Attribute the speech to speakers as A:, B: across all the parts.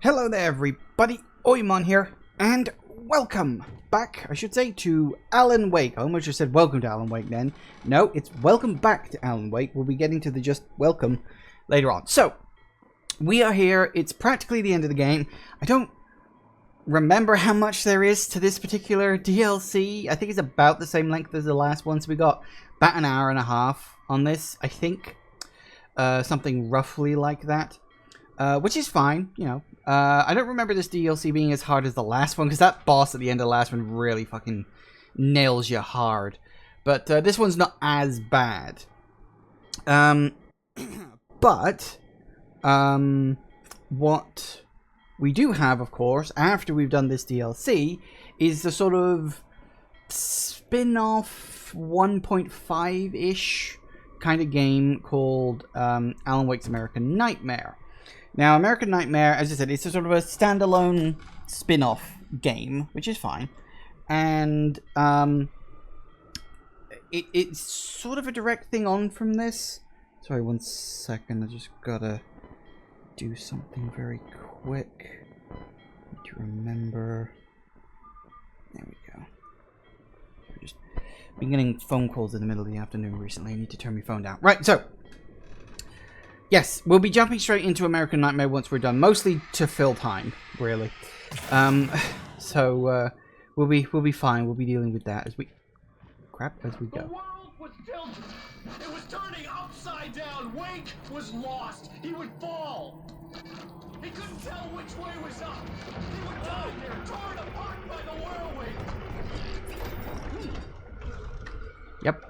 A: Hello there everybody, Oimon here, and welcome back, I should say, to Alan Wake. I almost just said welcome to Alan Wake then. No, it's welcome back to Alan Wake. We'll be getting to the just welcome later on. So, we are here. It's practically the end of the game. I don't remember how much there is to this particular DLC. I think it's about the same length as the last one, so we got about an hour and a half on this, I think. Something roughly like that. Which is fine, you know. I don't remember this DLC being as hard as the last one, because that boss at the end of the last one really fucking nails you hard. But this one's not as bad. But what we do have, of course, after we've done this DLC, is the sort of spin-off 1.5-ish kind of game called Alan Wake's American Nightmare. Now, American Nightmare, as I said, it's a sort of a standalone spin-off game, which is fine. And it's sort of a direct thing on from this. Sorry, 1 second. I just gotta do something very quick. Need to remember. There we go. I've just been getting phone calls in the middle of the afternoon recently. I need to turn my phone down. Right, so. Yes, we'll be jumping straight into American Nightmare once we're done, mostly to fill time, really. So we'll be fine. We'll be dealing with that as we as we go.
B: The world was tilted. It was turning upside down. Wake was lost. He would fall. He couldn't tell which way was up. He would die there, torn apart by the whirlwind.
A: Yep.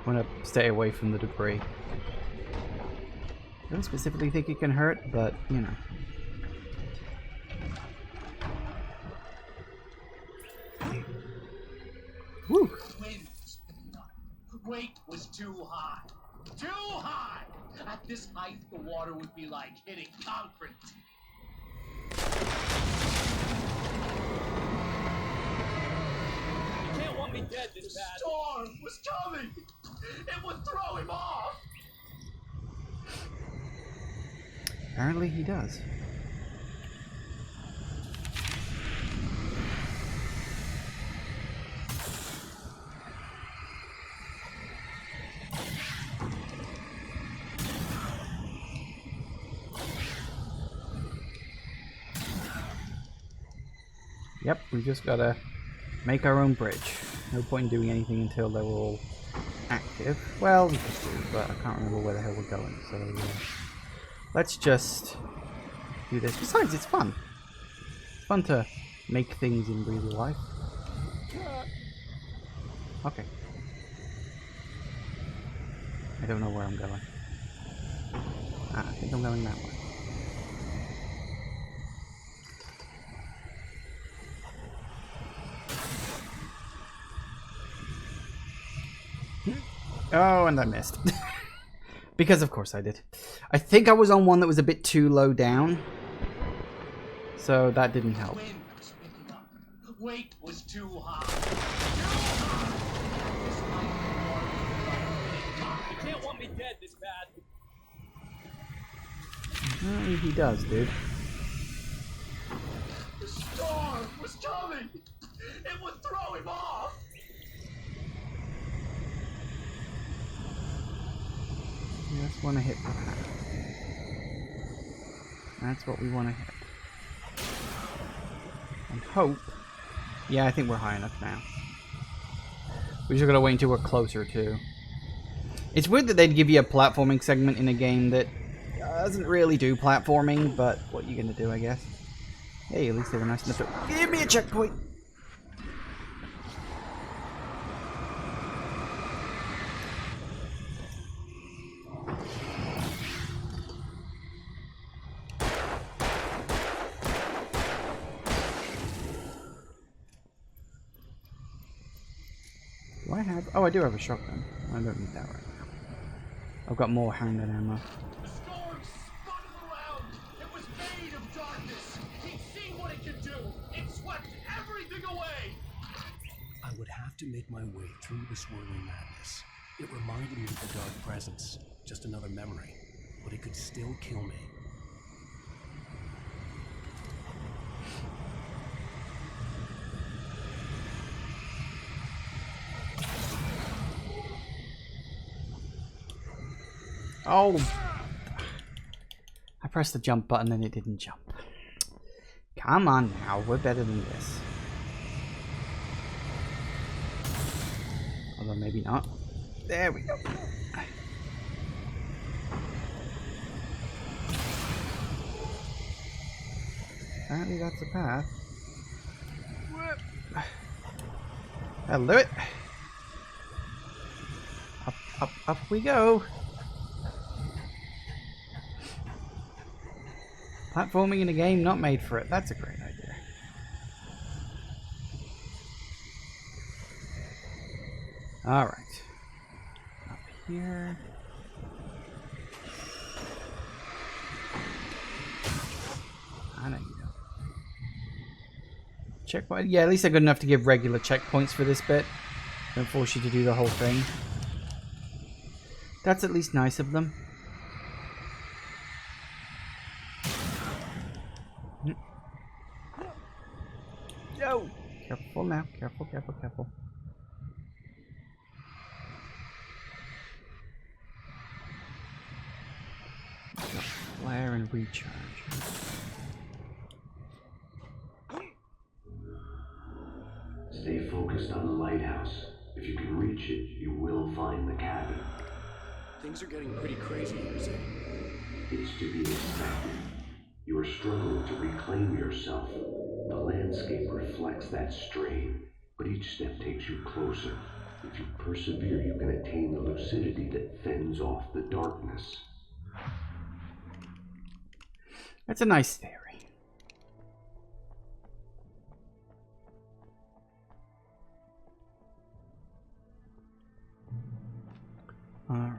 A: I want to stay away from the debris. I don't specifically think it can hurt, but, you know. Woo!
B: Weight was too high. Too high! At this height, the water would be like hitting concrete. You can't want me dead this bad. The storm was coming! It would throw him off!
A: Apparently he does. Yep, we just gotta make our own bridge. No point in doing anything until they're all active. Well, we could do, but I can't remember where the hell we're going, so let's just do this. Besides, it's fun. It's fun to make things in real life. Okay. I don't know where I'm going. I think I'm going that way. Oh, and I missed. Because of course I did. I think I was on one that was a bit too low down. So that didn't help.
B: Weight was too high. You can't want me dead this bad.
A: Apparently he does, dude.
B: The storm was coming. It would throw him off.
A: We just want to hit the path. That's what we want to hit. And hope. Yeah, I think we're high enough now. We just gotta wait until we're closer too. It's weird that they'd give you a platforming segment in a game that doesn't really do platforming, but what you gonna do, I guess. Hey, at least they were nice enough to give me a checkpoint. Do I have... Oh, I do have a shotgun. I don't need that right now. I've got more handgun ammo.
B: The storm spun around. It was made of darkness. He'd seen what it could do. It swept everything away.
C: I would have to make my way through the swirling madness. It reminded me of the dark presence, just another memory, but it could still kill me.
A: Oh! I pressed the jump button and it didn't jump. Come on now, we're better than this. Although maybe not. There we go. Apparently that's the path. That'll do it. Up, up, up we go. Platforming in a game not made for it. That's a great idea. Alright. Up here. I know you go. Checkpoint? Yeah, at least they're good enough to give regular checkpoints for this bit. Don't force you to do the whole thing. That's at least nice of them. No! Careful now. Careful, careful, careful. Flare and recharge.
D: Stay focused on the lighthouse. If you can reach it, you will find the cabin.
C: Things are getting pretty crazy here, Zane.
D: It's to be expected. You are struggling to reclaim yourself. The landscape reflects that strain, but each step takes you closer. If you persevere, you can attain the lucidity that fends off the darkness.
A: That's a nice theory. Alright.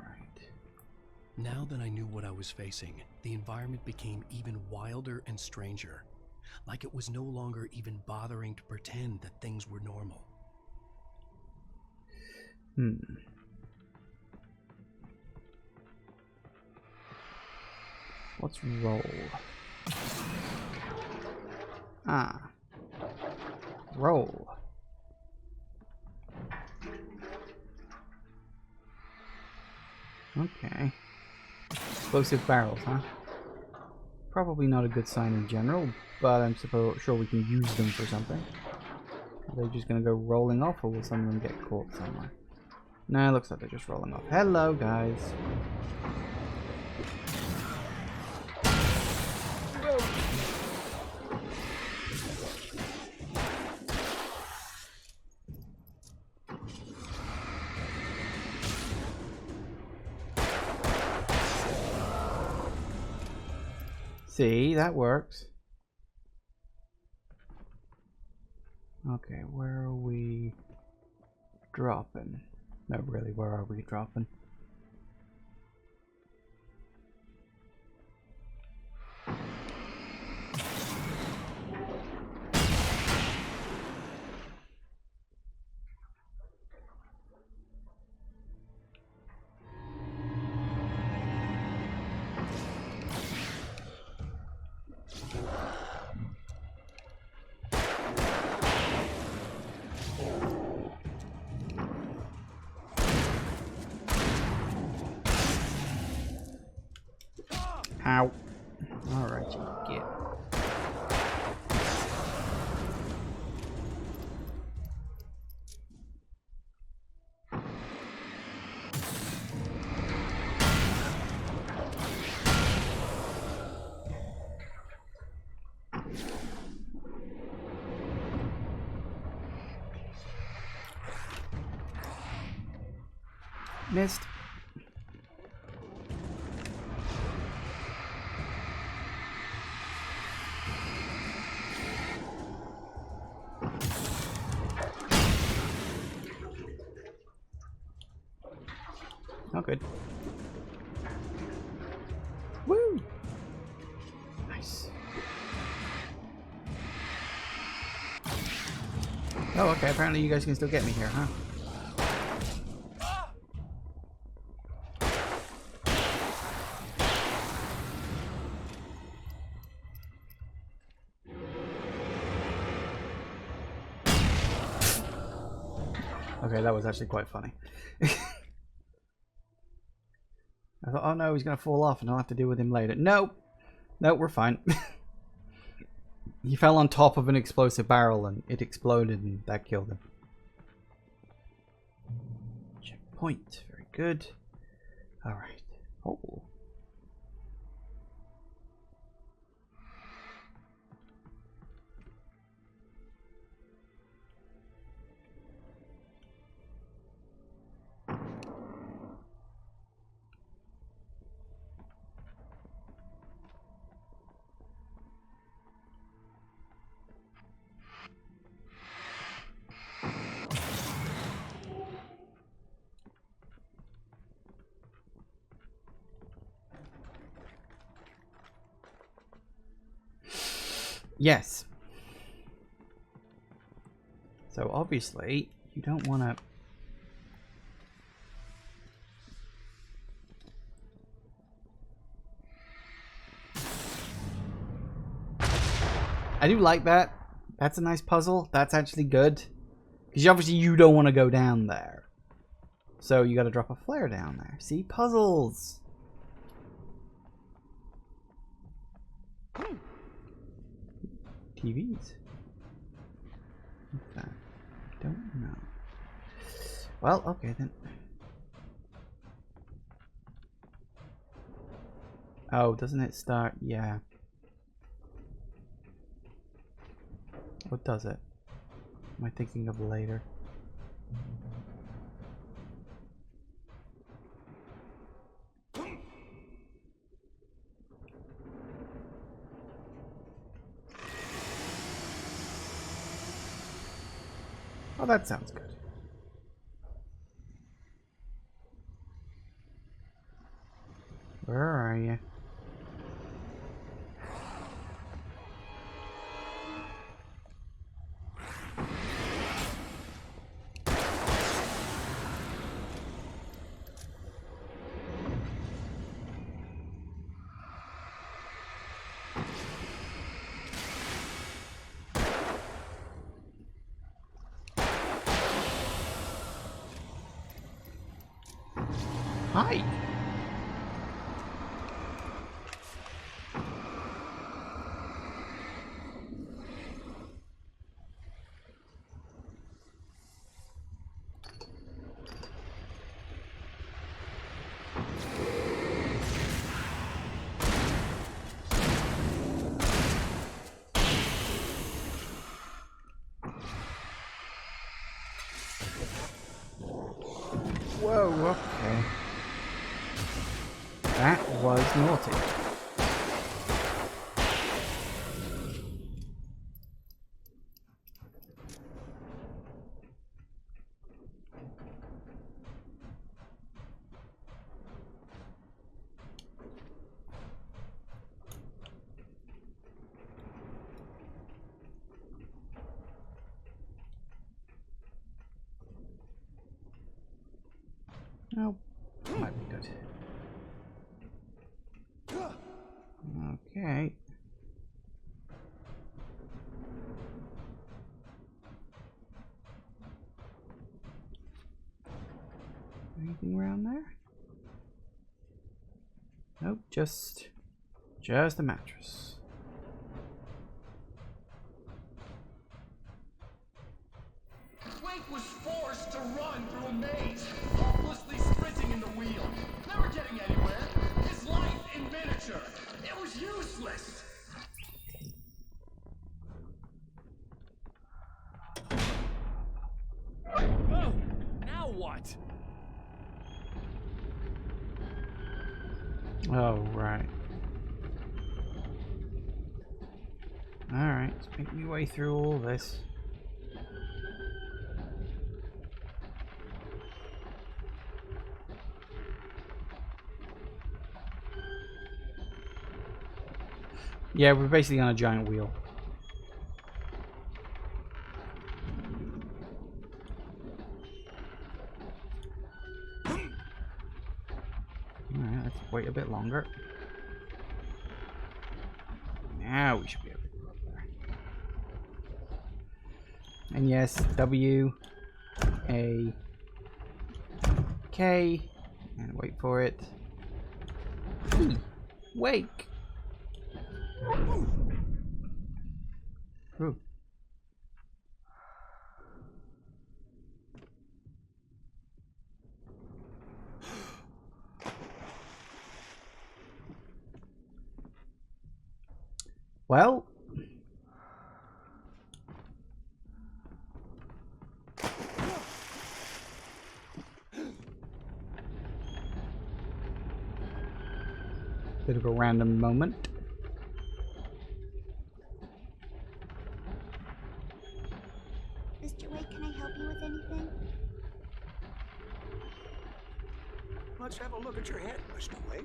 C: Now that I knew what I was facing, the environment became even wilder and stranger. Like it was no longer even bothering to pretend that things were normal.
A: Let's roll. Ah. Roll. Okay. Explosive barrels, huh? Probably not a good sign in general, but I'm sure we can use them for something. Are they just gonna go rolling off, or will some of them get caught somewhere? No, it looks like they're just rolling off. Hello, guys. See, that works. Okay, where are we dropping? No, really, where are we dropping? Ow. Alright, you get. Missed. Oh, good. Woo! Nice. Oh, okay. Apparently you guys can still get me here, huh? Okay, that was actually quite funny. I thought, oh no, he's going to fall off and I'll have to deal with him later. Nope. Nope, we're fine. He fell on top of an explosive barrel and it exploded and that killed him. Checkpoint. Very good. Alright. Oh. Yes. So obviously, you don't want to... I do like that. That's a nice puzzle. That's actually good. Because obviously you don't want to go down there. So you got to drop a flare down there. See? Puzzles! TVs. What's that? I don't know. Well, okay then. Oh, doesn't it start? Yeah. What does it? Am I thinking of later? Oh, that sounds good. Where are you? Hi. Whoa, okay. That was naughty. Oh, might be good. Okay. Anything around there? Nope, just a mattress.
B: Wake was forced to run through a maze, hopelessly sprinting in the wheel, never getting anywhere. His life in miniature. It was useless.
C: Oh, now what?
A: Oh, right. Alright, let's make my way through all this. Yeah, we're basically on a giant wheel. wait a bit longer. Now we should be able to go up there. And yes, W, A, K, and wait for it. E, wake. Ooh. Well, bit of a random moment.
E: Mr. Wake, can I help you with anything?
F: Let's have a look at your head, Mr. Wake.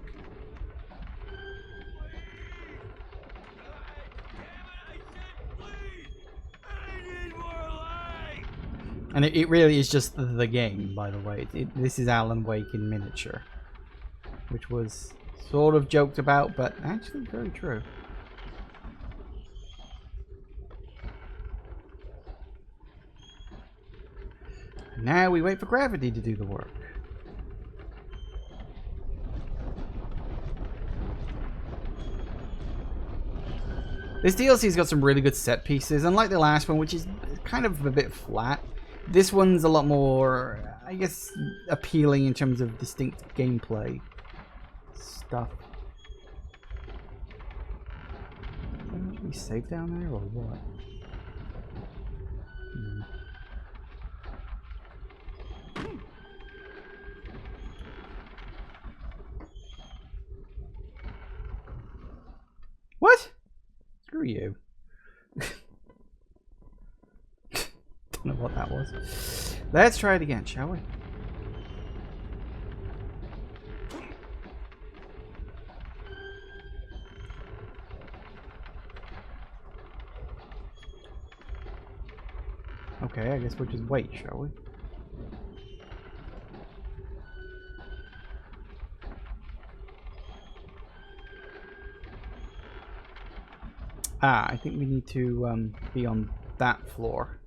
A: And it really is just the game, by the way. This is Alan Wake in miniature, which was sort of joked about, but actually very true. Now we wait for gravity to do the work. This DLC's got some really good set pieces, unlike the last one, which is kind of a bit flat. This one's a lot more, I guess, appealing in terms of distinct gameplay stuff. Can we save down there or what? What? Screw you. Don't know what that was. Let's try it again, shall we? Okay, I guess we'll just wait, shall we? Ah, I think we need to be on that floor.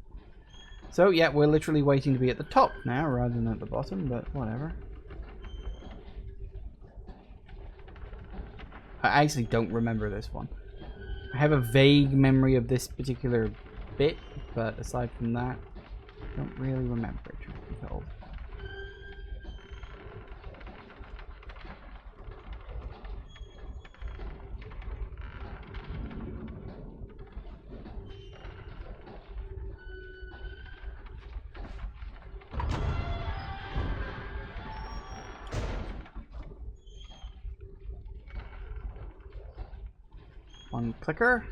A: So, yeah, we're literally waiting to be at the top now rather than at the bottom, but whatever. I actually don't remember this one. I have a vague memory of this particular bit, but aside from that, I don't really remember it, truth be told. One clicker.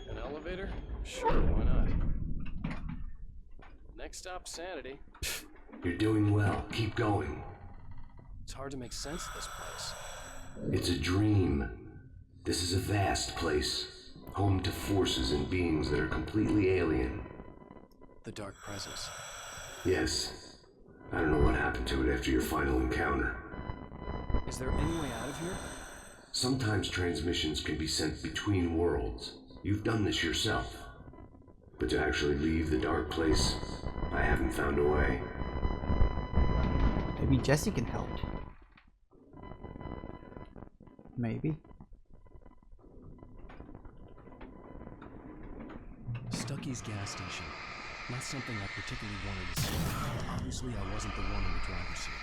C: An elevator? Sure, why not? Next stop, Sanity.
D: You're doing well. Keep going.
C: It's hard to make sense of this place.
D: It's a dream. This is a vast place, home to forces and beings that are completely alien.
C: The Dark Presence.
D: Yes. I don't know what happened to it after your final encounter.
C: Is there any way out of here?
D: Sometimes transmissions can be sent between worlds. You've done this yourself. But to actually leave the dark place, I haven't found a way.
A: Maybe Jesse can help. Maybe.
C: Stucky's gas station. Not something I particularly wanted to see. Obviously, I wasn't the one in the driver's seat.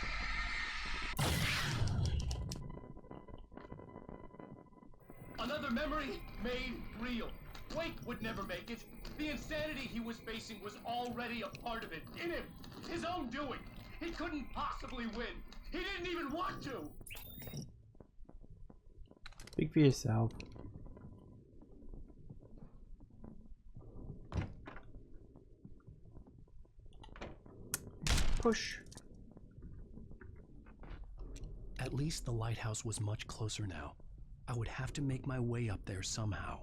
B: Another memory made real. Wake would never make it. The insanity he was facing was already a part of it. In him. His own doing. He couldn't possibly win. He didn't even want to.
A: Speak for yourself. Push.
C: At least the lighthouse was much closer now. I would have to make my way up there somehow.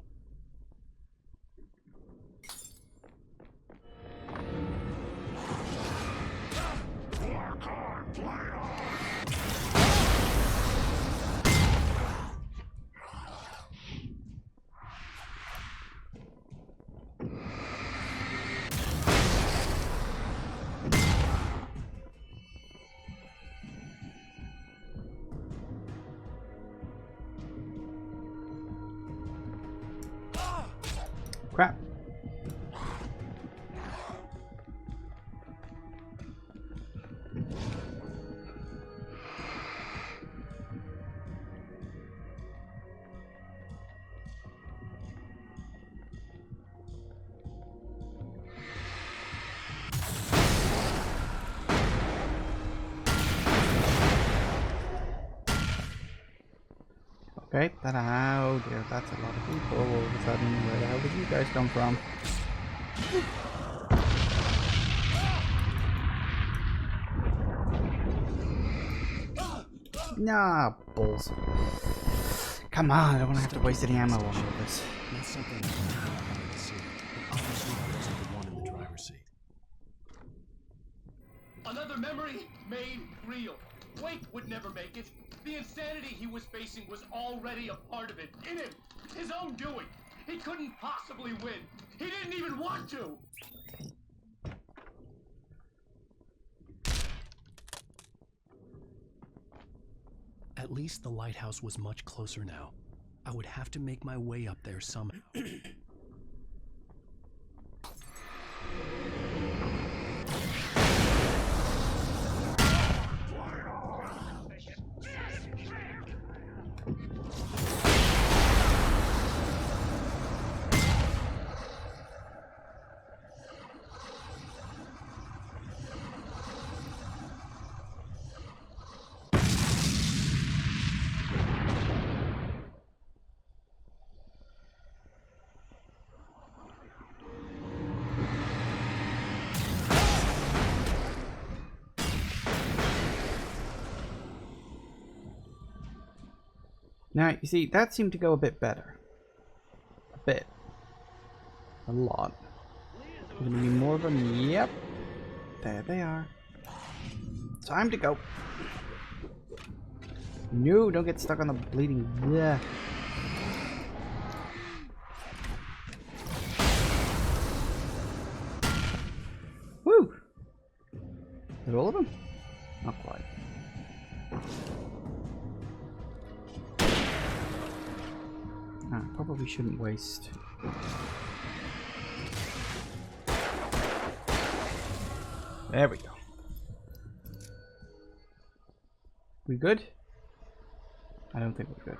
A: crap. Okay, oh dear, that's a lot of people all of a sudden. Where the hell did you guys come from? Nah, balls. Come on, I don't want to have to waste any ammo on all this.
C: That's something I wanted to see. But obviously I wasn't the one in the driver's seat.
B: Another memory made real. Wake would never make it. The insanity he was facing was already a part of it, in him, his own doing. He couldn't possibly win. He didn't even want to.
C: At least the lighthouse was much closer now. I would have to make my way up there somehow.
A: Now, you see, that seemed to go a bit better. A bit. A lot. There's gonna be more of them. Yep. There they are. Time to go. No, don't get stuck on the bleeding. Yeah. Woo! Is it all of them? Not quite. Probably shouldn't waste. There we go. We good? I don't think we're good.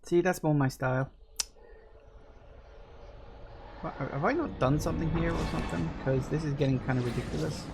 A: See, that's more my style. Have I not done something here or something? Because this is getting kind of ridiculous.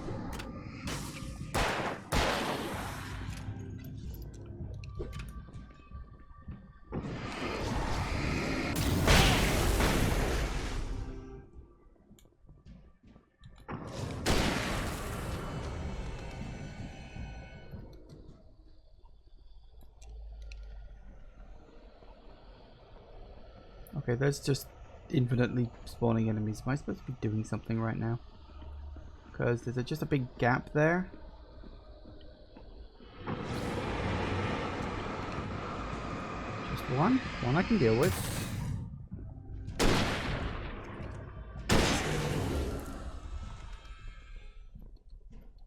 A: Okay, that's just infinitely spawning enemies. Am I supposed to be doing something right now? Because there's just a big gap there. Just one? One I can deal with.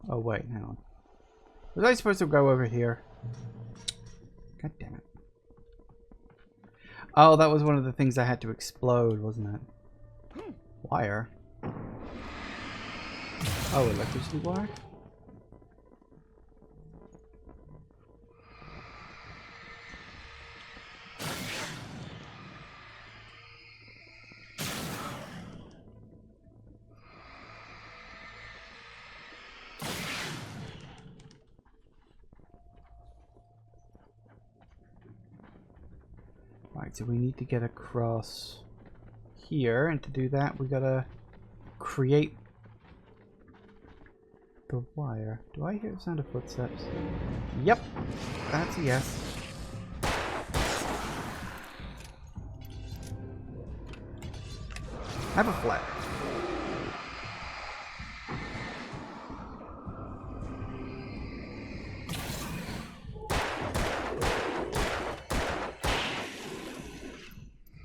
A: Oh wait, hang on. Was I supposed to go over here? God damn it. Oh, that was one of the things I had to explode, wasn't it? Wire. Oh, electricity wire? Right, so we need to get across here, and to do that we gotta create the wire. Do I hear the sound of footsteps? Yep, that's a yes. Have a flare.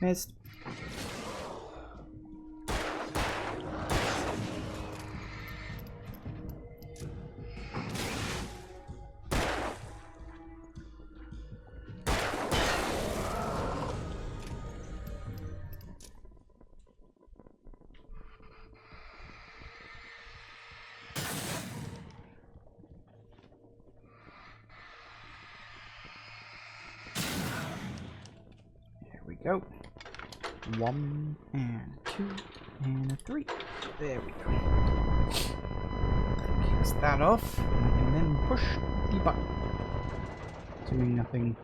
A: Missed. 1 and 2 and a 3. There we go. Kicks that off, and I can then push the button. Assuming nothing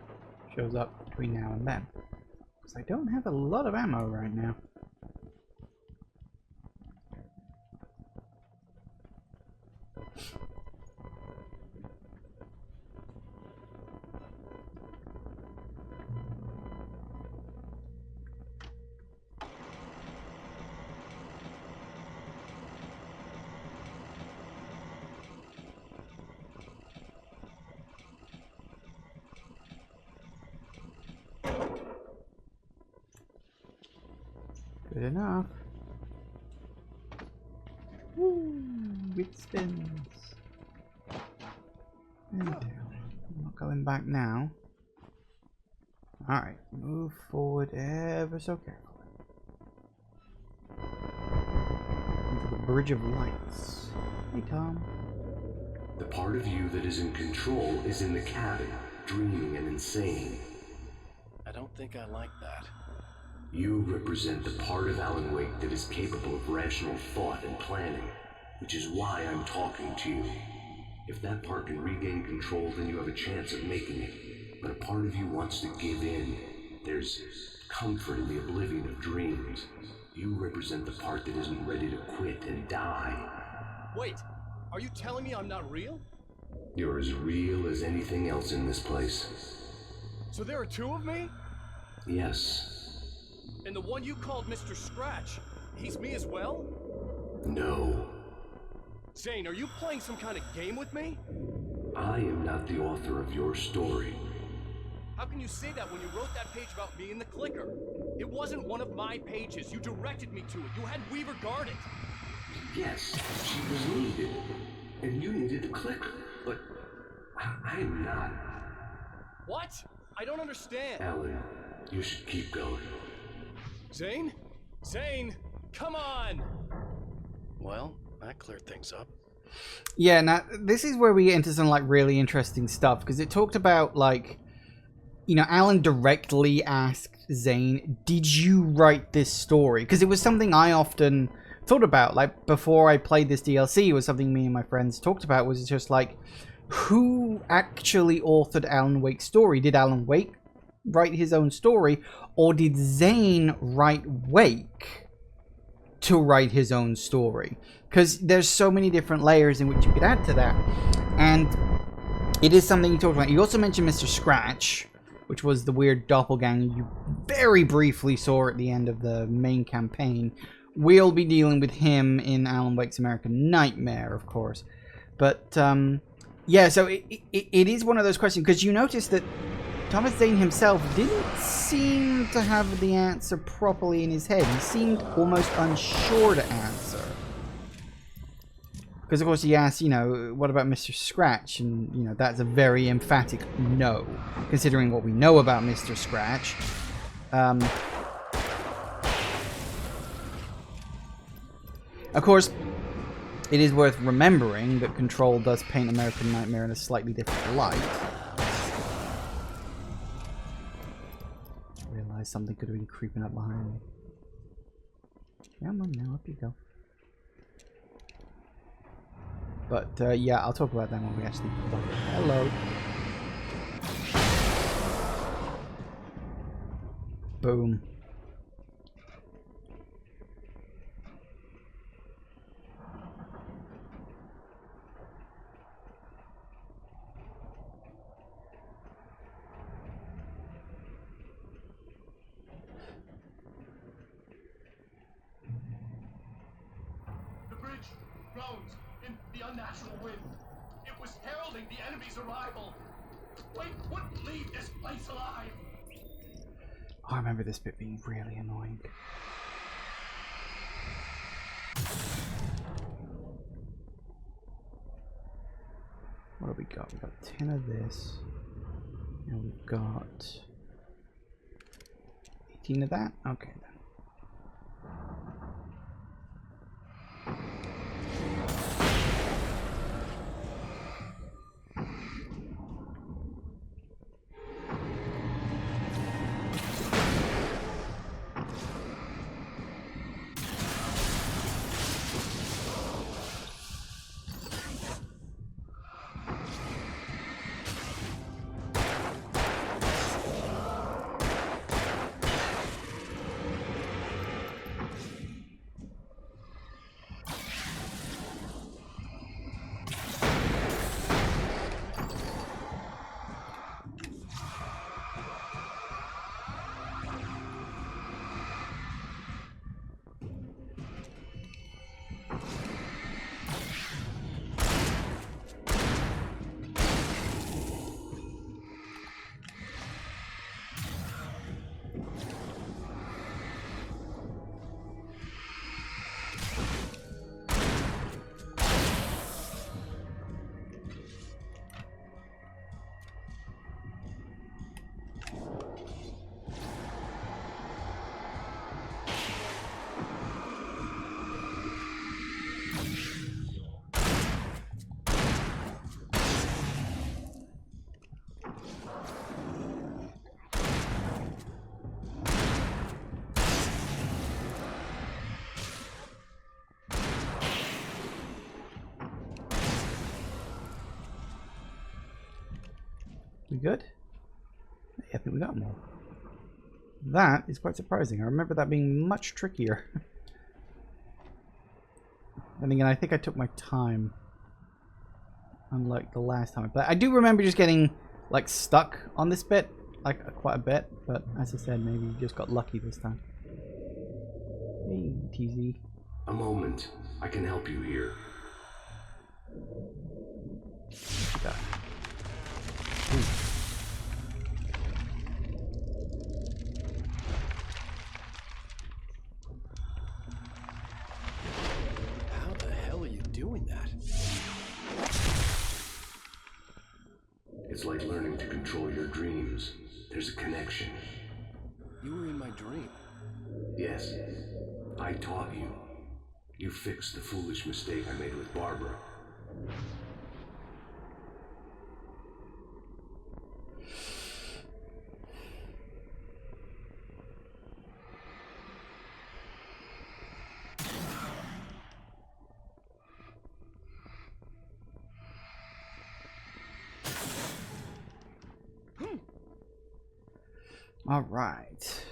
A: shows up between now and then. Because I don't have a lot of ammo right now. Good enough. Woo! It spins. And down. I'm not going back now. Alright, move forward ever so carefully. Into the Bridge of Lights. Hey, Tom.
D: The part of you that is in control is in the cabin, dreaming and insane.
C: I don't think I like that.
D: You represent the part of Alan Wake that is capable of rational thought and planning, which is why I'm talking to you. If that part can regain control, then you have a chance of making it. But a part of you wants to give in. There's comfort in the oblivion of dreams. You represent the part that isn't ready to quit and die.
B: Wait, are you telling me I'm not real?
D: You're as real as anything else in this place.
B: So there are two of me?
D: Yes.
B: And the one you called Mr. Scratch, he's me as well?
D: No.
B: Zane, are you playing some kind of game with me?
D: I am not the author of your story.
B: How can you say that when you wrote that page about me in the clicker? It wasn't one of my pages. You directed me to it. You had Weaver guard it.
D: Yes, she was needed. And you needed the clicker. But I'm not.
B: What? I don't understand.
D: Alan, you should keep going.
B: Zane? Zane, come on!
C: Well, that cleared things up.
A: Yeah, now this is where we get into some like really interesting stuff, because it talked about like, you know, Alan directly asked Zane, did you write this story? Because it was something I often thought about, like before I played this DLC. It was something me and my friends talked about, was just like, who actually authored Alan Wake's story? Did Alan Wake write his own story, or did Zane write Wake to write his own story? Because there's so many different layers in which you could add to that, and it is something you talked about. You also mentioned Mr. Scratch, which was the weird doppelganger you very briefly saw at the end of the main campaign. We'll be dealing with him in Alan Wake's American Nightmare, of course. But yeah, so it is one of those questions, because you notice that Thomas Zane himself didn't seem to have the answer properly in his head. He seemed almost unsure to answer. Because, of course, he asked, you know, what about Mr. Scratch? And, you know, that's a very emphatic no, considering what we know about Mr. Scratch. Of course, it is worth remembering that Control does paint American Nightmare in a slightly different light. I realized something could have been creeping up behind me. Come on now, up you go. But, yeah, I'll talk about that when we actually play. Hello. Boom.
B: The bridge groans in the unnatural wind. It was heralding the enemy's arrival. Wait, wouldn't leave this place alive.
A: Oh, I remember this bit being really annoying. What have we got? We've got 10 of this. And we've got 18 of that? Okay then. We good? Yeah, I think we got more. That is quite surprising. I remember that being much trickier. Then again, I think I took my time. Unlike the last time I played. I do remember just getting, like, stuck on this bit. Like, quite a bit. But, as I said, maybe you just got lucky this time. Hey, TZ.
D: A moment. I can help you here.
A: Got.
C: How the hell are you doing that?
D: It's like learning to control your dreams. There's a connection.
C: You were in my dream.
D: Yes, I taught you. You fixed the foolish mistake I made with Barbara.
A: All right.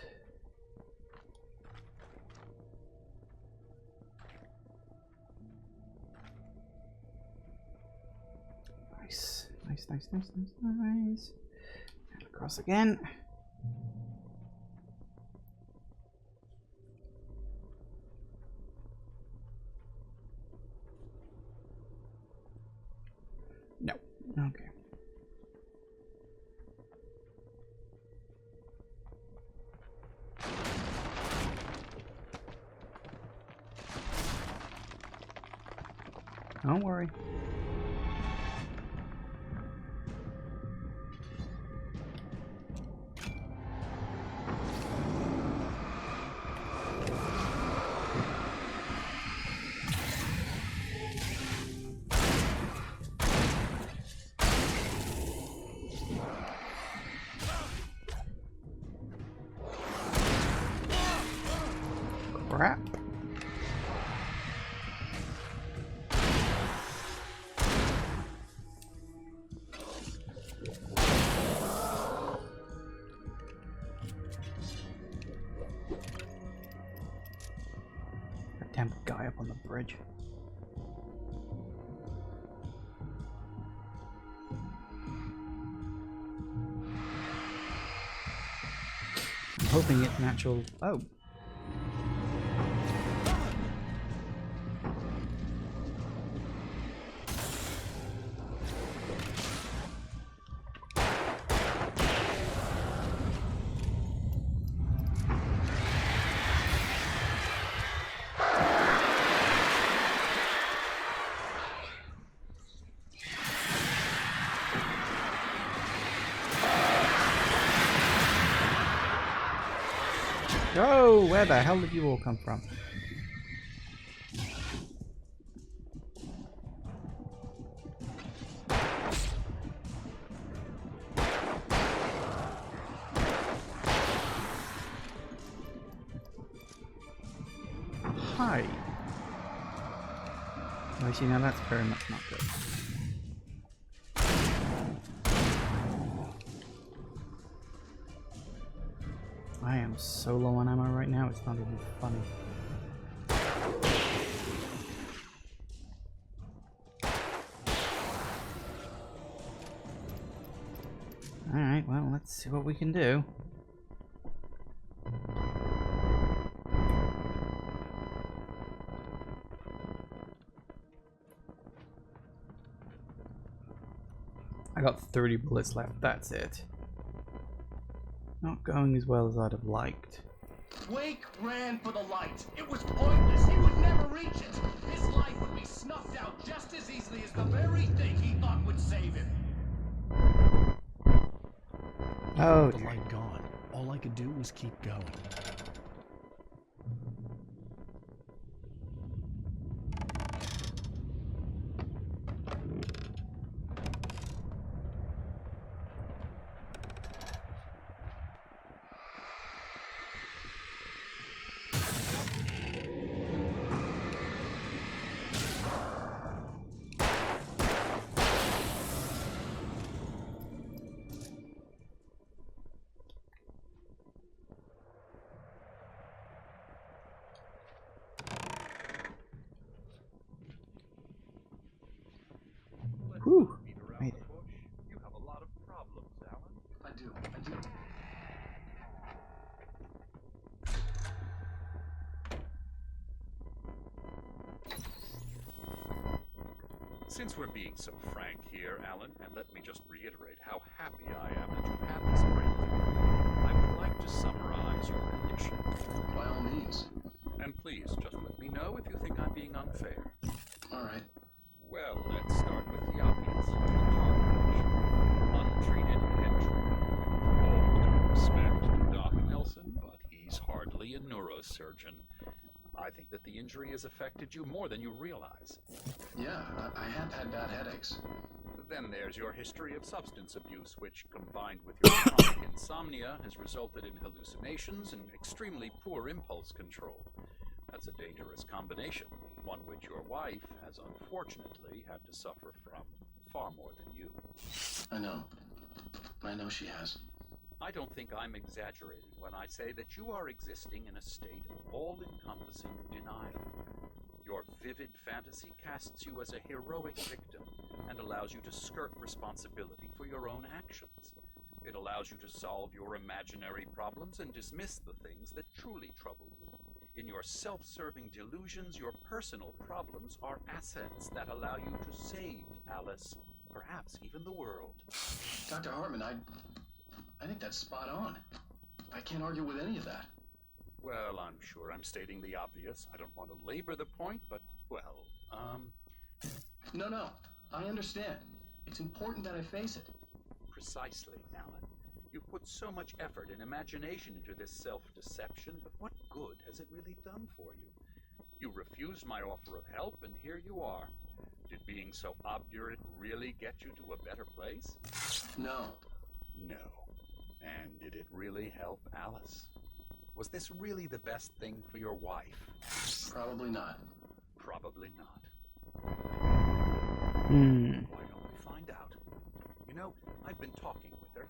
A: Nice. Nice. And across again. No. Okay. Don't worry. Crap. That damn guy up on the bridge. I'm hoping it's natural. Oh. Oh, where the hell did you all come from? Hi. Oh, see, now that's very much not good. I am so low on ammo right now, it's not even funny. Alright, well, let's see what we can do. I got 30 bullets left, that's it. Not going as well as I'd have liked.
B: Wake ran for the light. It was pointless. He would never reach it. His life would be snuffed out just as easily as the very thing he thought would save him.
A: Oh,
C: The light gone. All I could do was keep going.
A: Whew. Made it.
B: You have a lot of problems, Alan.
F: I do.
B: Since we're being so frank here, Alan, and let me just reiterate how happy I am that you've had this breakthrough, I would like to summarize your condition.
F: By all means.
B: And please, just let me know if you think I'm being unfair.
F: All right.
B: Well, let's start with the obvious. The car crash. Untreated head trauma. All due respect to Doc Nelson, but he's hardly a neurosurgeon. I think that the injury has affected you more than you realize.
F: Yeah, I have had bad headaches.
B: Then there's your history of substance abuse, which, combined with your chronic insomnia, has resulted in hallucinations and extremely poor impulse control. That's a dangerous combination, one which your wife has unfortunately had to suffer from far more than you.
F: I know she has.
B: I don't think I'm exaggerating when I say that you are existing in a state of all-encompassing denial. Your vivid fantasy casts you as a heroic victim and allows you to skirt responsibility for your own actions. It allows you to solve your imaginary problems and dismiss the things that truly trouble you. In your self-serving delusions, your personal problems are assets that allow you to save Alice, perhaps even the world.
F: Dr. Hartman, I think that's spot on. I can't argue with any of that.
B: Well, I'm sure I'm stating the obvious. I don't want to labor the point, but, well,
F: No, I understand. It's important that I face it.
B: Precisely, Alan. You put so much effort and imagination into this self-deception, but what good has it really done for you? You refused my offer of help, and here you are. Did being so obdurate really get you to a better place?
F: No.
B: No. And did it really help Alice? Was this really the best thing for your wife?
F: Probably not.
B: Probably not. Why don't we find out? You know, I've been talking with her.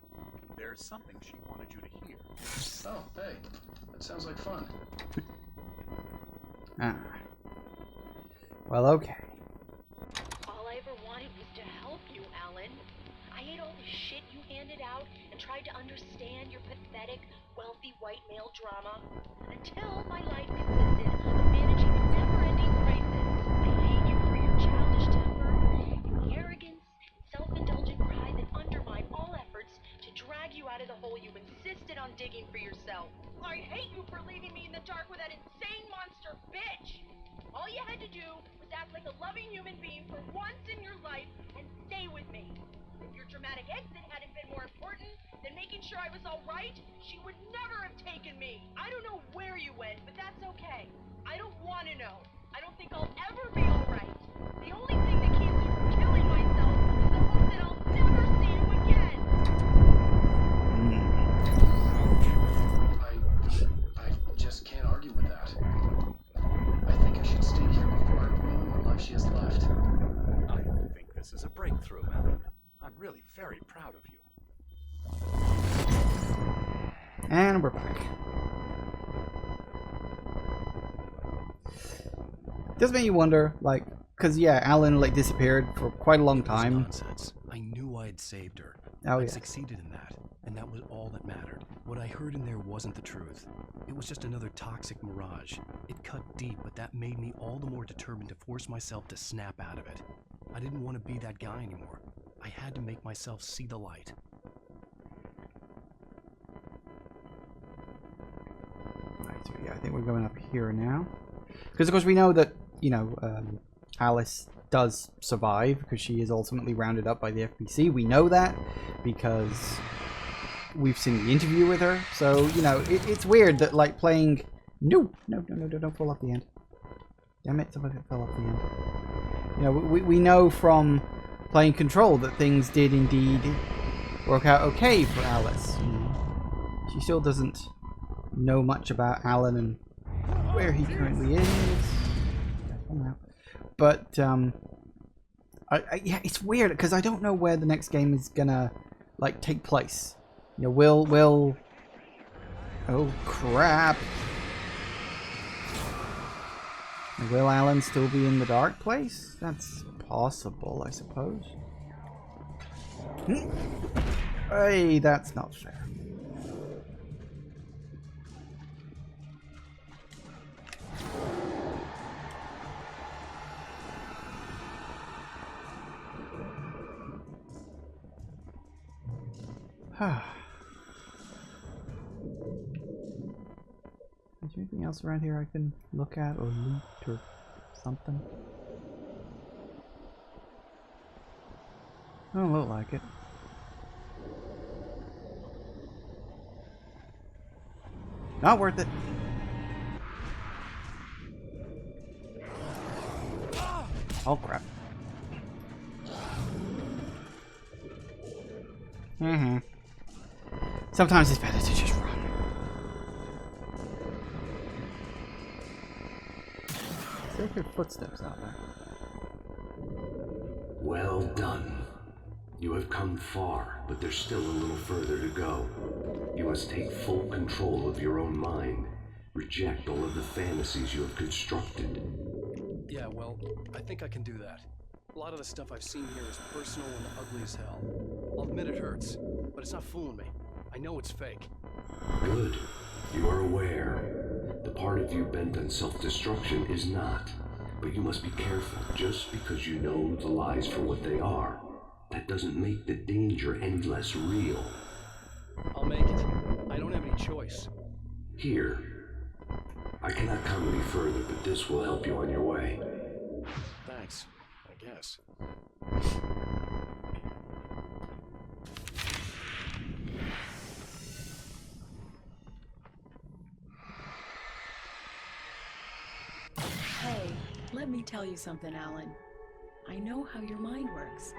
B: There's something she wanted you to hear.
F: Oh, hey. That sounds like fun.
A: Well, okay.
G: All I ever wanted was to help you, Alan. I ate all the shit you handed out and tried to understand your pathetic, wealthy white male drama until my life consisted of managing a never-ending crisis. I hate you for your childish temper, and the arrogance and self-indulgent pride that undermine all efforts to drag you out of the hole you insisted on digging for yourself. I hate you for leaving me in the dark with that insane monster bitch! All you had to do was act like a loving human being for once in your life and stay with me. If your dramatic exit hadn't been more important than making sure I was all right, she would never have taken me. I don't know where you went, but that's okay. I don't want to know. I don't think I'll ever be all right. The only thing that keeps me from killing myself is the hope that I'll never see you again.
F: I just can't argue with that. I think I should stay here before I ruin what life she has left.
B: I think this is a breakthrough, Alan. I'm really very proud of you.
A: And we're back. Does make you wonder, like, because yeah, Alan like disappeared for quite a long
C: It was
A: time.
C: nonsense. I knew I had saved her.
A: Oh,
C: I'd
A: yeah.
C: succeeded in that, and that was all that mattered. What I heard in there wasn't the truth. It was just another toxic mirage. It cut deep, but that made me all the more determined to force myself to snap out of it. I didn't want to be that guy anymore. I had to make myself see the light.
A: Right, so yeah, I think we're going up here now. Because of course we know that, you know, Alice does survive because she is ultimately rounded up by the FBC. We know that because we've seen the interview with her. So, you know, it's weird that like playing... No, don't fall off the end. Damn it, some of it fell off the end. You know, we know from playing Control that things did indeed work out okay for Alice. You know, she still doesn't know much about Alan and where he currently is. But yeah, it's weird because I don't know where the next game is gonna like take place. You know, will oh crap! Will Alan still be in the dark place? That's possible, I suppose. Hey, that's not fair. Is there anything else around here I can look at or loot or something? Don't look like it. Not worth it. Oh crap. Sometimes it's better to just run. I hear footsteps out there.
D: Well done. You have come far, but there's still a little further to go. You must take full control of your own mind. Reject all of the fantasies you have constructed.
C: Yeah, well, I think I can do that. A lot of the stuff I've seen here is personal and ugly as hell. I'll admit it hurts, but it's not fooling me. I know it's fake.
D: Good. You are aware. The part of you bent on self-destruction is not. But you must be careful. Just because you know the lies for what they are, that doesn't make the danger any less real.
C: I'll make it. I don't have any choice.
D: Here. I cannot come any further, but this will help you on your way.
C: Thanks, I guess.
H: Hey, let me tell you something, Alan. I know how your mind works.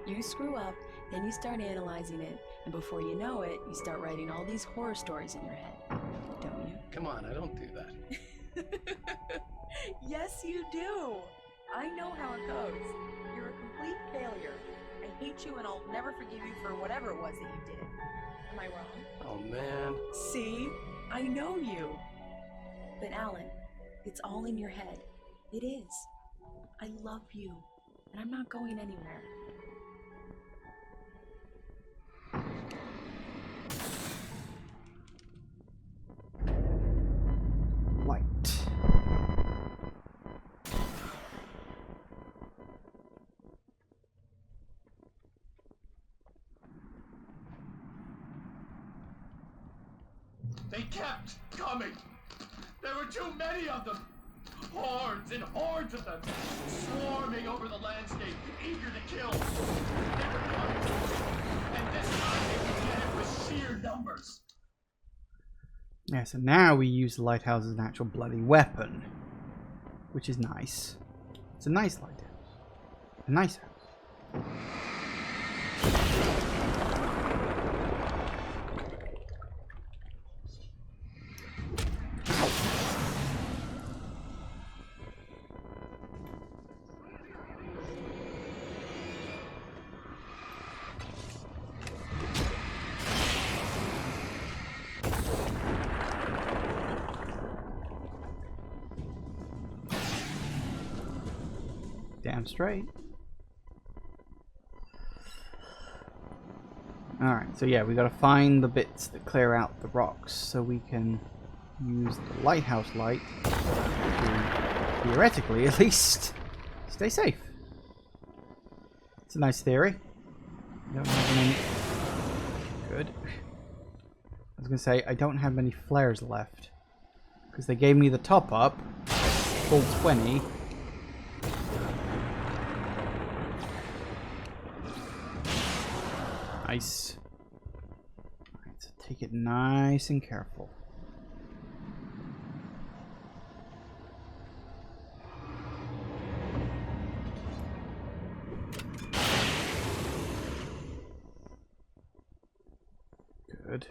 H: You screw up, then you start analyzing it, and before you know it, you start writing all these horror stories in your head. Don't you?
C: Come on, I don't do that.
H: Yes, you do. I know how it goes. You're a complete failure. I hate you and I'll never forgive you for whatever it was that you did. Am I wrong?
C: Oh, man.
H: See? I know you. But Alan, it's all in your head. It is. I love you, and I'm not going anywhere.
A: Light.
B: They kept coming. There were too many of them. Hordes and hordes of them, swarming over the landscape, eager to kill. They were coming. And this time they would get it with sheer numbers.
A: Yeah, so now we use the lighthouse as an actual bloody weapon. Which is nice. It's a nice lighthouse. A nice house. Damn straight. Alright, so yeah, we gotta find the bits that clear out the rocks so we can use the lighthouse light to, theoretically at least, stay safe. It's a nice theory. Don't have any... Good. I was gonna say, I don't have many flares left. Because they gave me the top up, full 20. Nice. Alright, so take it nice and careful. Good.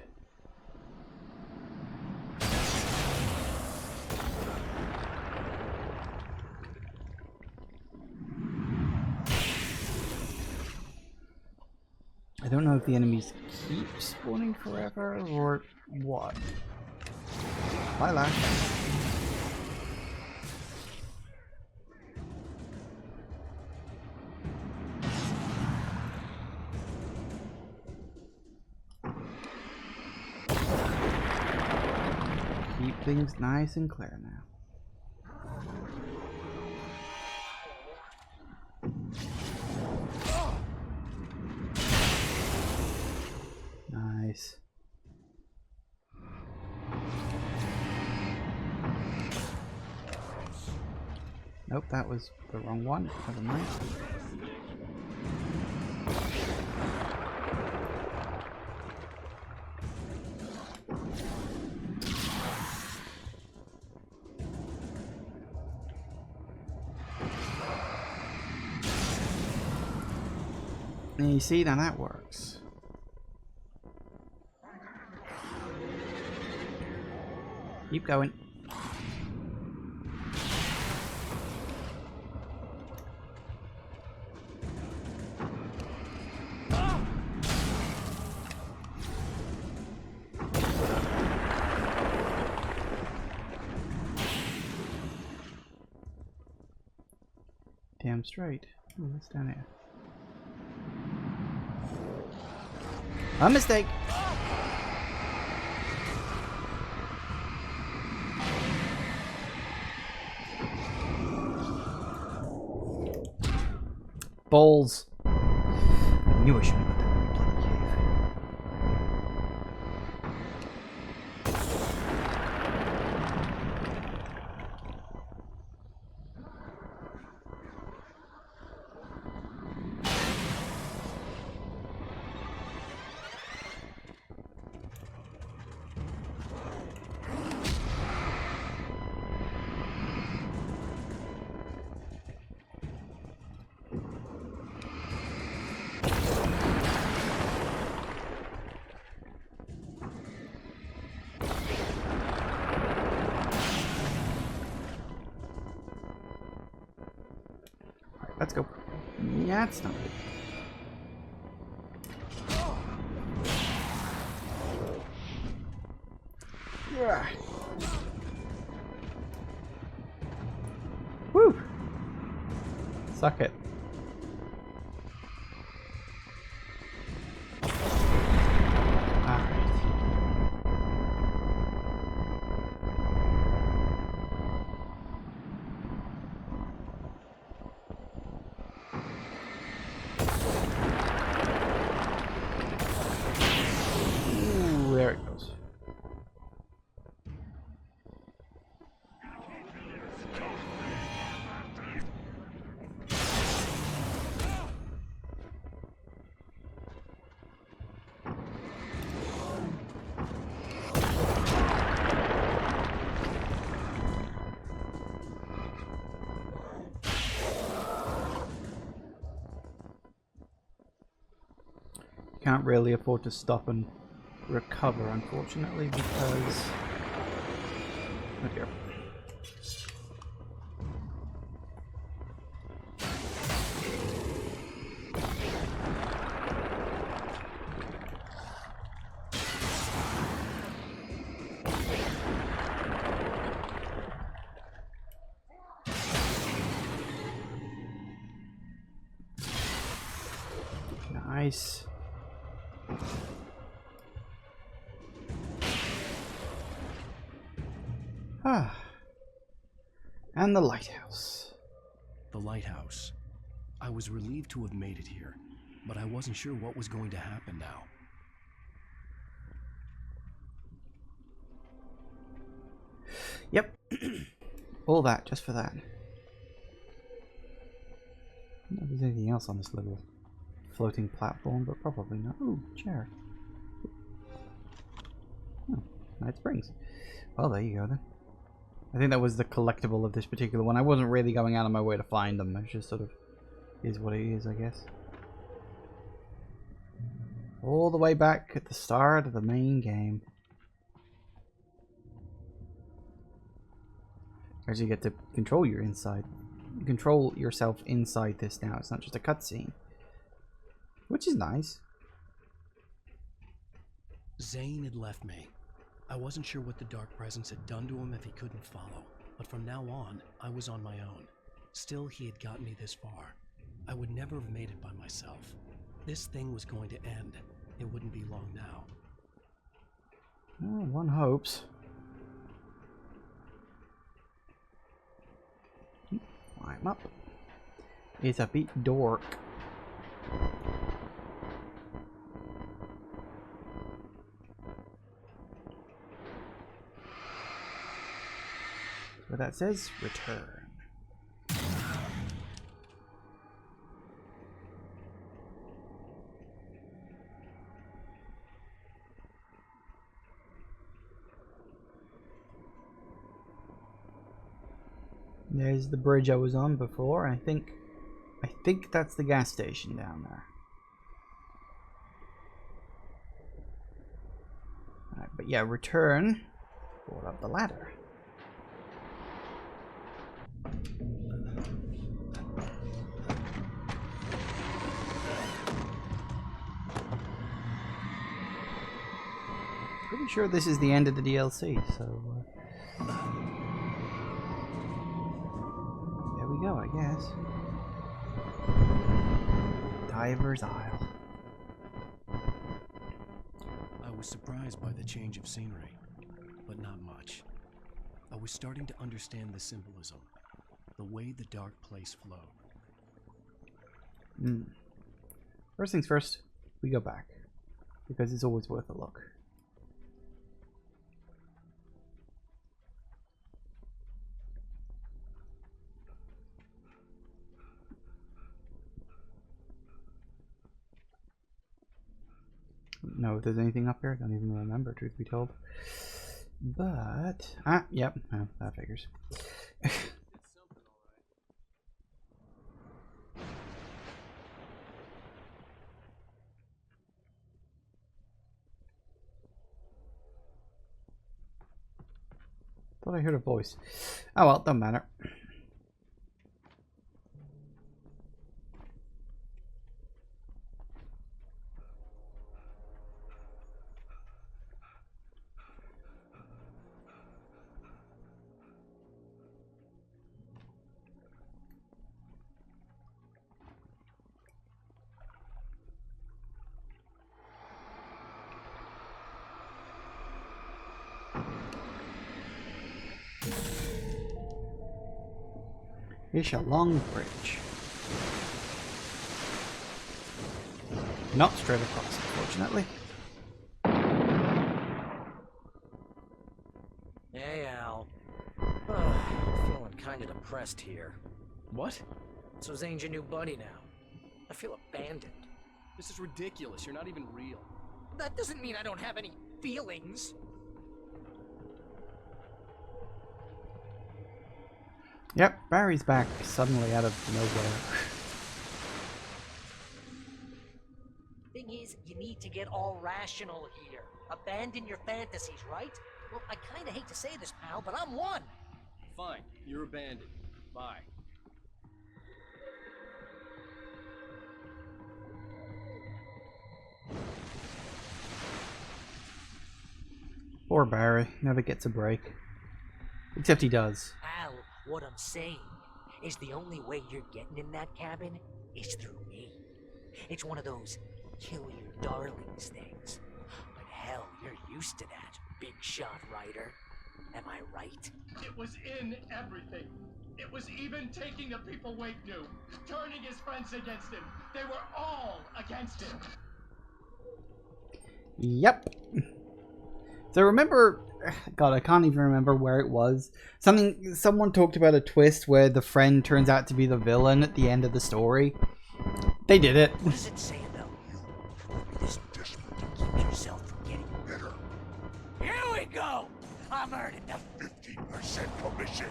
A: I don't know if the enemies keep spawning forever or what. Lilac. Everything's nice and clear now. Nice. Nope, that was the wrong one. Never mind. And you see, now that works. Keep going. Damn straight. Ooh, what's down here? A mistake. Balls. I knew I shouldn't have done that bloody cave. Let's go. Yeah, it's not good. Yeah. Woo! Suck it. There it goes. Can't really afford to stop and recover, unfortunately, because oh dear. Nice. Ah. And the lighthouse.
C: The lighthouse. I was relieved to have made it here, but I wasn't sure what was going to happen now.
A: Yep. All that, just for that. I don't know if there's anything else on this little floating platform, but probably not. Ooh, chair. Oh, Night Springs. Well, there you go then. I think that was the collectible of this particular one. I wasn't really going out of my way to find them. It just sort of is what it is, I guess. All the way back at the start of the main game. As you get to control your inside. You control yourself inside this now. It's not just a cutscene. Which is nice.
C: Zane had left me. I wasn't sure what the Dark Presence had done to him if he couldn't follow, but from now on, I was on my own. Still, he had gotten me this far. I would never have made it by myself. This thing was going to end. It wouldn't be long now.
A: Oh, one hopes. Climb up. It's a bit dark. What that says, return. There's the bridge I was on before. I think that's the gas station down there. Alright, but yeah, return. Pull up the ladder. Pretty sure this is the end of the DLC, so there we go, I guess. Diver's Isle.
C: I was surprised by the change of scenery, but not much. I was starting to understand the symbolism, the way the dark place flowed.
A: First things first, we go back, because it's always worth a look. No, if there's anything up here, I don't even remember, truth be told. But yep, well, that figures. Thought I heard a voice. Oh well, don't matter. It's a long bridge. Not straight across, unfortunately.
I: Hey, Al. Feeling kind of depressed here.
C: What?
I: So Zane's your new buddy now. I feel abandoned.
C: This is ridiculous. You're not even real.
I: That doesn't mean I don't have any feelings.
A: Yep, Barry's back suddenly out of nowhere.
I: Thing is, you need to get all rational here. Abandon your fantasies, right? Well, I kind of hate to say this, pal, but I'm one.
C: Fine. You're abandoned. Bye.
A: Poor Barry, never gets a break. Except he does.
I: Al, what I'm saying is the only way you're getting in that cabin is through me. It's one of those kill your darlings things. But hell, you're used to that, big shot writer. Am I right?
B: It was in everything. It was even taking the people Wake knew, turning his friends against him. They were all against him.
A: Yep. So remember, God, I can't even remember where it was. Someone talked about a twist where the friend turns out to be the villain at the end of the story. They did it.
I: What does it say about you? This desperate to keep yourself from getting better. Here we go! I'm earning the 15% commission.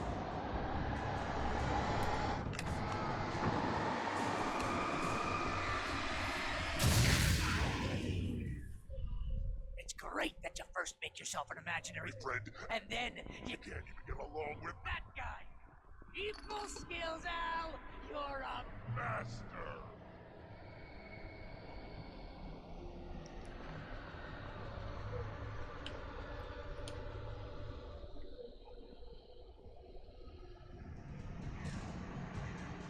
I: It's great that you first make yourself an imaginary friend, and then you can't even get along with that guy. Equal skills, Al. You're a master.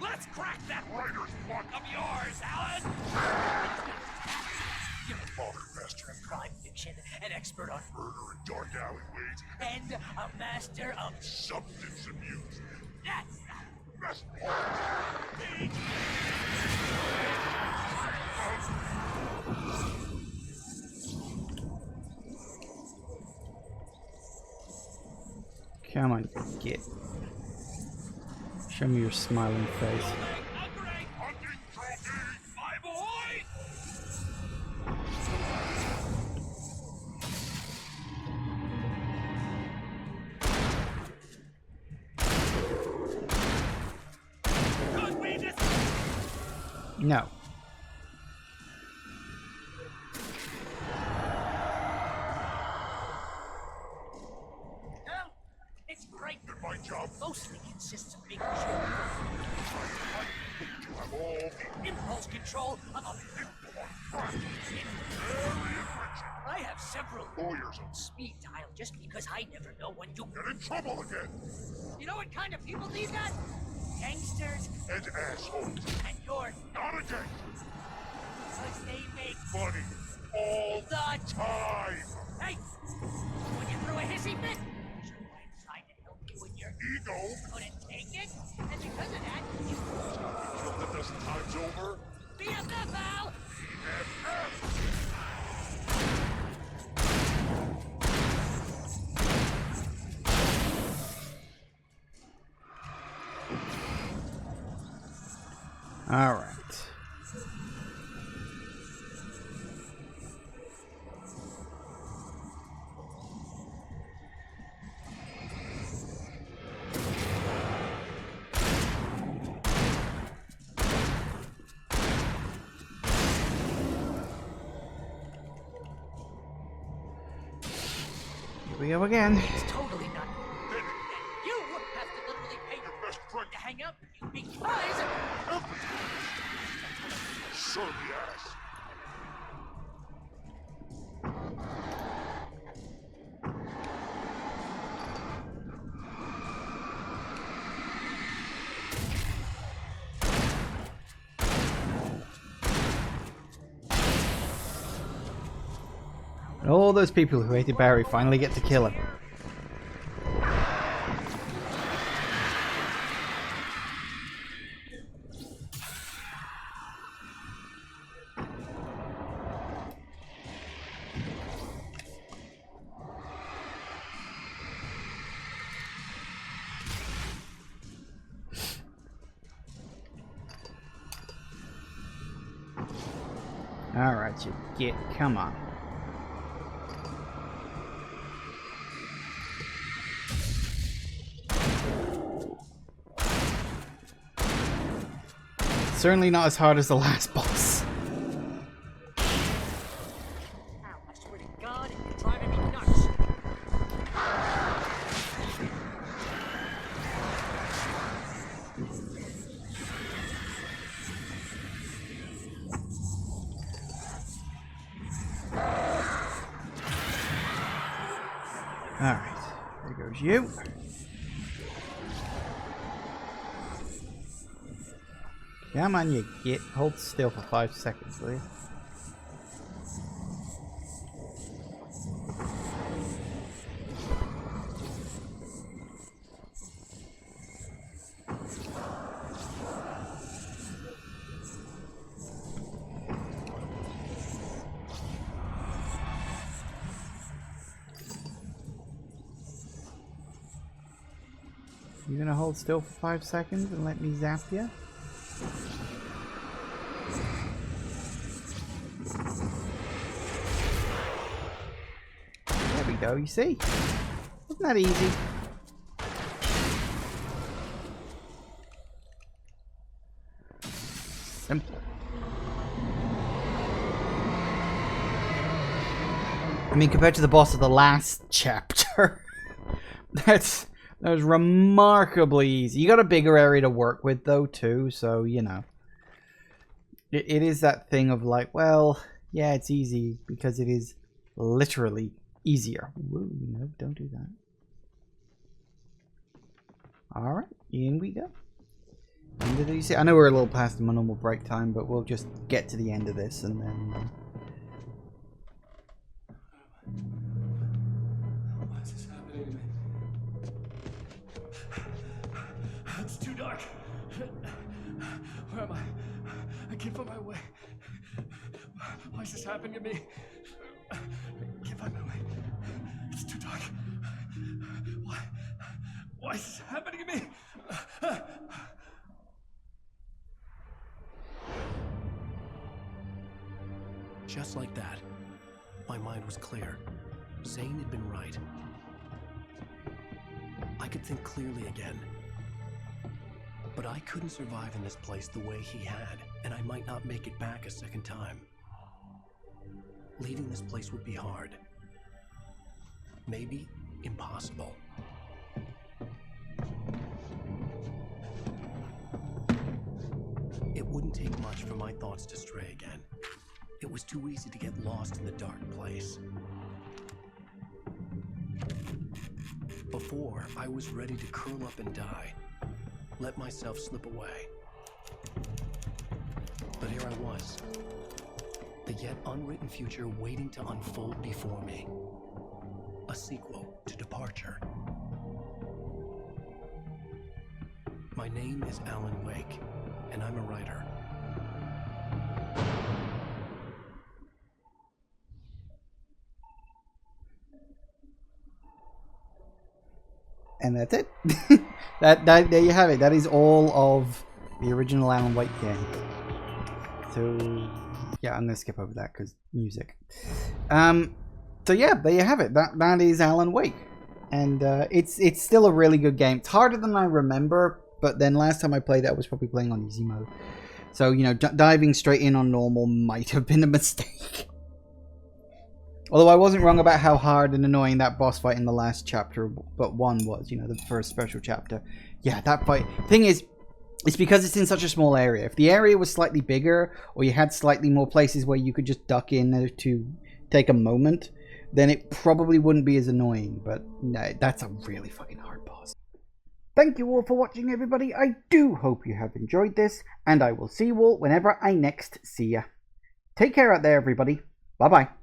I: Let's crack that writer's block of yours, Alan! You're a modern master of crime fiction, an expert on murder and dark alleyways, and a master of substance abuse. That's
B: best part.
A: Come on, get. Show me your smiling face. No.
I: It's great.
B: My job
I: Mostly consists of making sure impulse control of I have several
B: lawyers
I: on speed dial just because I never know when you
B: get in trouble again.
I: You know what kind of people need that? Gangsters
B: And assholes.
I: and you're
B: Not a gangster.
I: because they make
B: Money. All
I: the
B: time.
I: Hey! When you throw a hissy fit, sure I'm trying to help you with your
B: Ego.
I: couldn't take it, and because of that, you
B: Killed a dozen times over.
I: BFF, Al!
A: All right. Here we go again.
I: It's totally not. And you have to literally pay your best friend to hang out with you because...
B: Show the ass.
A: And all those people who hated Barry finally get to kill him. Alright, you get. Come on. Certainly not as hard as the last boss.
I: Ow, I swear to God, you're driving me nuts.
A: Alright, there goes you. Come on, you get. Hold still for 5 seconds, will you? You gonna hold still for 5 seconds and let me zap you? There we go, you see? Isn't that easy? Simple. I mean, compared to the boss of the last chapter, that was remarkably easy. You got a bigger area to work with, though, too, so, you know. It is that thing of like, well, yeah, it's easy because it is literally easier. Woo, no, don't do that. Alright, in we go. End of the, I know we're a little past my normal break time, but we'll just get to the end of this and then...
C: Why is this happening to me? It's too dark. Where am I? I can't find my way. Why is this happening to me? I can't find my way. It's too dark. Why is this happening to me? Just like that, my mind was clear. Zane had been right. I could think clearly again. But I couldn't survive in this place the way he had, and I might not make it back a second time. Leaving this place would be hard. Maybe impossible. It wouldn't take much for my thoughts to stray again. It was too easy to get lost in the dark place. Before, I was ready to curl up and die, let myself slip away. But here I was, the yet unwritten future waiting to unfold before me. A sequel to Departure. My name is Alan Wake, and I'm a writer.
A: And that's it. that there you have it. That is all of the original Alan Wake game. So yeah, I'm gonna skip over that because music. So yeah, there you have it. That is Alan Wake, and it's still a really good game. It's harder than I remember, but then last time I played it, I was probably playing on easy mode. So you know, diving straight in on normal might have been a mistake. Although I wasn't wrong about how hard and annoying that boss fight in the last chapter but one was, you know, the first special chapter. Yeah, that fight. Thing is, it's because it's in such a small area. If the area was slightly bigger, or you had slightly more places where you could just duck in to take a moment, then it probably wouldn't be as annoying. But no, that's a really fucking hard boss. Thank you all for watching, everybody. I do hope you have enjoyed this, and I will see you all whenever I next see ya. Take care out there, everybody. Bye-bye.